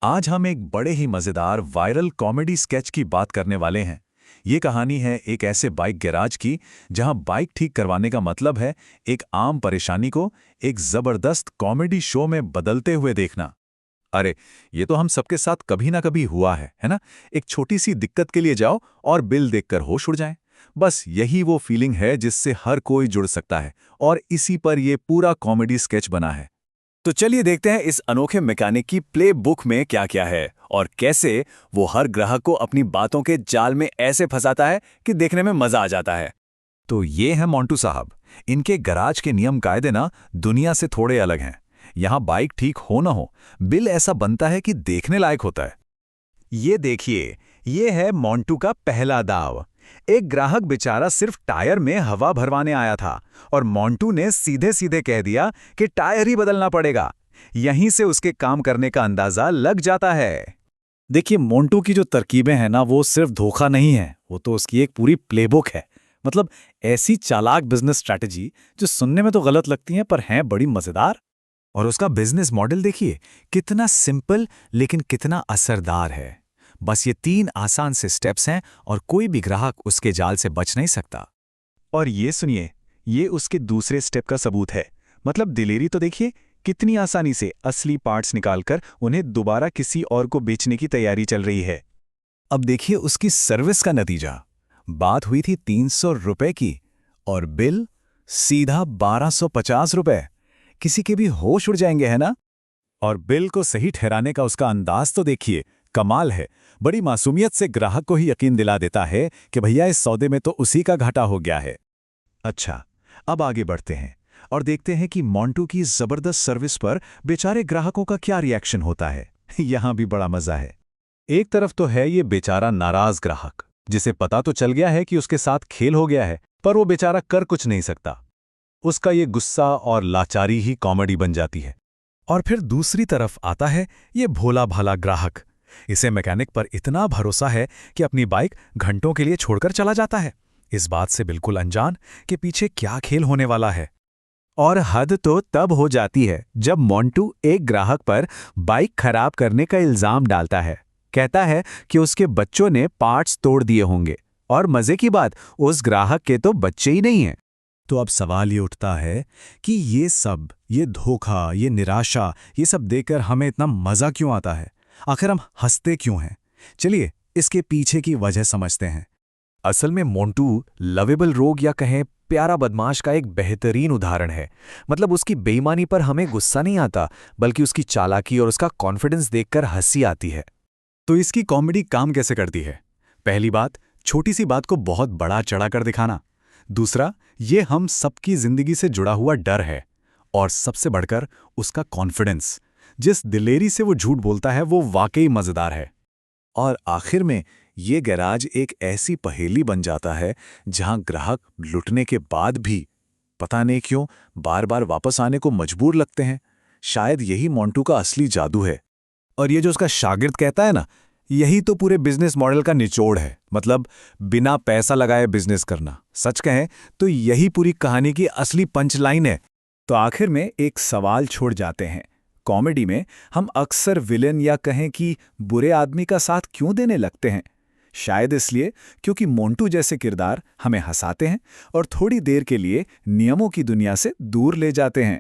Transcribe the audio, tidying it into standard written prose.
आज हम एक बड़े ही मजेदार वायरल कॉमेडी स्केच की बात करने वाले हैं। ये कहानी है एक ऐसे बाइक गैराज की जहां बाइक ठीक करवाने का मतलब है एक आम परेशानी को एक जबरदस्त कॉमेडी शो में बदलते हुए देखना। अरे, ये तो हम सबके साथ कभी ना कभी हुआ है ना? एक छोटी सी दिक्कत के लिए जाओ और बिल देखकर होश उड़ जाए। बस यही वो फीलिंग है जिससे हर कोई जुड़ सकता है, और इसी पर ये पूरा कॉमेडी स्केच बना है। तो चलिए देखते हैं इस अनोखे मैकेनिक की प्ले बुक में क्या क्या है और कैसे वो हर ग्राहक को अपनी बातों के जाल में ऐसे फंसाता है कि देखने में मजा आ जाता है। तो ये है मोंटू साहब। इनके गराज के नियम कायदे ना दुनिया से थोड़े अलग हैं। यहाँ बाइक ठीक हो ना हो, बिल ऐसा बनता है कि देखने लायक होता है। ये देखिए, ये है मोंटू का पहला दाव। एक ग्राहक बेचारा सिर्फ टायर में हवा भरवाने आया था और मोंटू ने सीधे सीधे कह दिया कि टायर ही बदलना पड़ेगा। यहीं से उसके काम करने का अंदाजा लग जाता है। देखिए, मोंटू की जो तरकीबें हैं ना, वो सिर्फ धोखा नहीं है, वो तो उसकी एक पूरी प्लेबुक है। मतलब ऐसी चालाक बिजनेस स्ट्रैटेजी जो सुनने में तो गलत लगती हैं पर हैं बड़ी मजेदार। और उसका बिजनेस मॉडल देखिए, कितना सिंपल लेकिन कितना असरदार है। बस ये 3 आसान से स्टेप्स हैं और कोई भी ग्राहक उसके जाल से बच नहीं सकता। और ये सुनिए, ये उसके दूसरे स्टेप का सबूत है। मतलब दिलेरी तो देखिए, कितनी आसानी से असली पार्ट्स निकालकर उन्हें दोबारा किसी और को बेचने की तैयारी चल रही है। अब देखिए उसकी सर्विस का नतीजा। बात हुई थी 300 रुपए की और बिल सीधा 1250 रुपए। किसी के भी होश उड़ जाएंगे, है ना? और बिल को सही ठहराने का उसका अंदाज तो देखिए, कमाल है। बड़ी मासूमियत से ग्राहक को ही यकीन दिला देता है कि भैया इस सौदे में तो उसी का घाटा हो गया है। अच्छा, अब आगे बढ़ते हैं और देखते हैं कि मोंटू की जबरदस्त सर्विस पर बेचारे ग्राहकों का क्या रिएक्शन होता है। यहां भी बड़ा मजा है। एक तरफ तो है ये बेचारा नाराज ग्राहक, जिसे पता तो चल गया है कि उसके साथ खेल हो गया है, पर वो बेचारा कर कुछ नहीं सकता। उसका ये गुस्सा और लाचारी ही कॉमेडी बन जाती है। और फिर दूसरी तरफ आता है ये भोला भाला ग्राहक। इसे मैकेनिक पर इतना भरोसा है कि अपनी बाइक घंटों के लिए छोड़कर चला जाता है, इस बात से बिल्कुल अनजान कि पीछे क्या खेल होने वाला है। और हद तो तब हो जाती है जब मोंटू एक ग्राहक पर बाइक खराब करने का इल्जाम डालता है। कहता है कि उसके बच्चों ने पार्ट्स तोड़ दिए होंगे, और मजे की बात, उस ग्राहक के तो बच्चे ही नहीं हैं। तो अब सवाल ये उठता है कि ये धोखा, ये निराशा, ये सब देखकर हमें इतना मजा क्यों आता है? आखिर हम हंसते क्यों हैं? चलिए इसके पीछे की वजह समझते हैं। असल में मोंटू लवेबल रोग या कहें प्यारा बदमाश का एक बेहतरीन उदाहरण है। मतलब उसकी बेईमानी पर हमें गुस्सा नहीं आता, बल्कि उसकी चालाकी और उसका कॉन्फिडेंस देखकर हंसी आती है। तो इसकी कॉमेडी काम कैसे करती है? पहली बात, छोटी सी बात को बहुत बड़ा चढ़ाकर दिखाना। दूसरा, ये हम सबकी जिंदगी से जुड़ा हुआ डर है। और सबसे बढ़कर उसका कॉन्फिडेंस। जिस दिलेरी से वो झूठ बोलता है वो वाकई मजेदार है। और आखिर में ये गैराज एक ऐसी पहेली बन जाता है जहां ग्राहक लुटने के बाद भी पता नहीं क्यों बार बार वापस आने को मजबूर लगते हैं। शायद यही मोंटू का असली जादू है। और ये जो उसका शागिर्द कहता है ना, यही तो पूरे बिजनेस मॉडल का निचोड़ है। मतलब बिना पैसा लगाए बिजनेस करना। सच कहें तो यही पूरी कहानी की असली पंचलाइन है। तो आखिर में एक सवाल छोड़ जाते हैं। कॉमेडी में हम अक्सर विलेन या कहें कि बुरे आदमी का साथ क्यों देने लगते हैं? शायद इसलिए क्योंकि मोंटू जैसे किरदार हमें हंसाते हैं और थोड़ी देर के लिए नियमों की दुनिया से दूर ले जाते हैं।